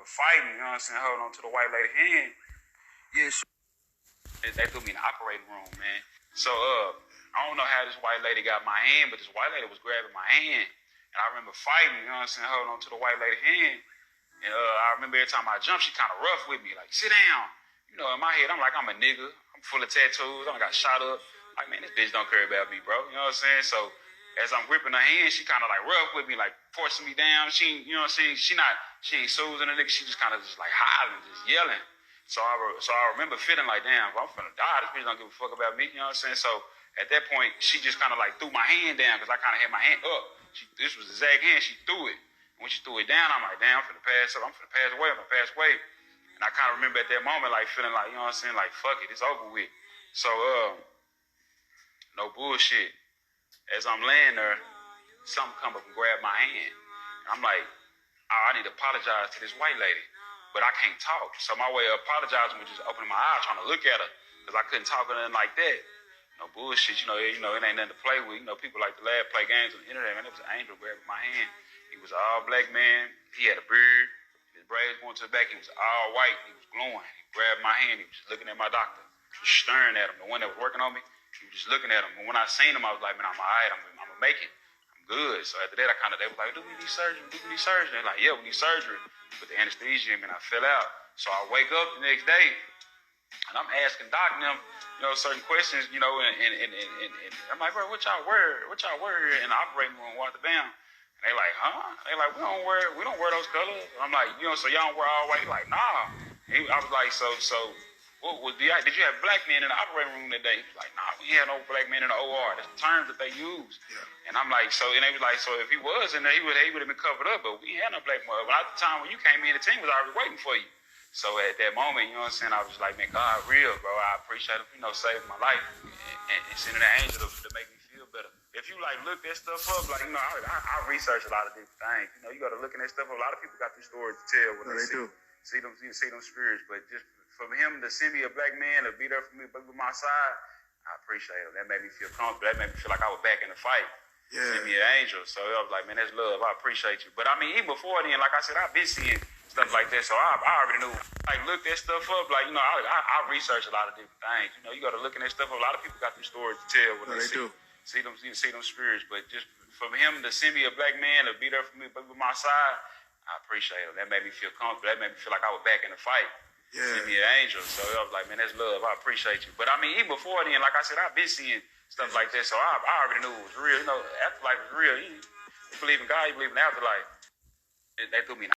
remember fighting, you know what I'm saying, holding on to the white lady hand. Yeah, sure. They threw me in the operating room, man. So, I don't know how this white lady got my hand, but this white lady was grabbing my hand. And I remember fighting, you know what I'm saying, holding on to the white lady hand. And I remember every time I jumped, she kind of rough with me, like, sit down. You know, in my head, I'm like, I'm a nigga. I'm full of tattoos. I got shot up. Like, man, this bitch don't care about me, bro. You know what I'm saying? So, as I'm gripping her hand, she kind of like rough with me, like forcing me down. She, you know what I'm saying? She ain't soothing the nigga. She just kind of just like hollering, just yelling. So I remember feeling like, damn, bro, I'm finna die. This bitch don't give a fuck about me. You know what I'm saying? So at that point, she just kind of like threw my hand down because I kind of had my hand up. This was the exact hand. She threw it. When she threw it down, I'm like, damn, I'm finna pass up. I'm finna pass away. I'm finna pass away. And I kind of remember at that moment, like feeling like, you know what I'm saying? Like, fuck it, it's over with. So, no bullshit. As I'm laying there, something come up and grab my hand. And I'm like, oh, I need to apologize to this white lady, but I can't talk. So my way of apologizing was just opening my eyes, trying to look at her, because I couldn't talk or nothing like that. No bullshit, you know, it ain't nothing to play with. You know, people like to laugh, play games on the internet. Man, it was an angel grabbing my hand. He was an all-black man. He had a beard. His braids going to the back. He was all white. He was glowing. He grabbed my hand. He was just looking at my doctor, just staring at him. The one that was working on me, he was just looking at him. And when I seen him, I was like, man, I'm all right. I'm going to make it. I'm good. So after that, they was like, do we need surgery? Do we need surgery? They're like, yeah, we need surgery. Put the anesthesia in me, and I fell out. So I wake up the next day, and I'm asking Doc and them, you know, certain questions, you know, and I'm like, bro, what y'all wear here in the operating room, Walter Bam? And they like, huh? They like, we don't wear those colors. I'm like, you know, so y'all don't wear all white? Like, nah. I was like, so did you have black men in the operating room that day? He was like, nah, we had no black men in the OR. That's the terms that they use. Yeah. And I'm like, and they was like, so if he was in there, he would have been covered up, but we had no black mother. But at the time when you came in, the team was already waiting for you. So at that moment, you know what I'm saying, I was like, man, God real, bro. I appreciate him, you know, saving my life and sending an angel to make me feel better. If you like look that stuff up, like, you know, I research a lot of different things. You know, you got to look at that stuff up. A lot of people got these stories to tell when they see them spirits. But just for him to send me a black man to be there for me, be by my side, I appreciate him. That made me feel comfortable. That made me feel like I was back in the fight. Yeah. Send me an angel. So I was like, man, that's love. I appreciate you. But I mean, even before then, like I said, I've been seeing stuff like that. So I already knew. Like, look that stuff up. Like, you know, I research a lot of different things. You know, you got to look at that stuff up. A lot of people got these stories to tell when they see them spirits. But just for him to send me a black man to be there for me, be by my side, I appreciate him. That made me feel comfortable. That made me feel like I was back in the fight. Yeah. Send me an angel. So I was like, man, that's love. I appreciate you. But I mean, even before then, like I said, I've been seeing stuff like that. So I already knew it was real. You know, afterlife is real. You believe in God, you believe in afterlife. They threw me in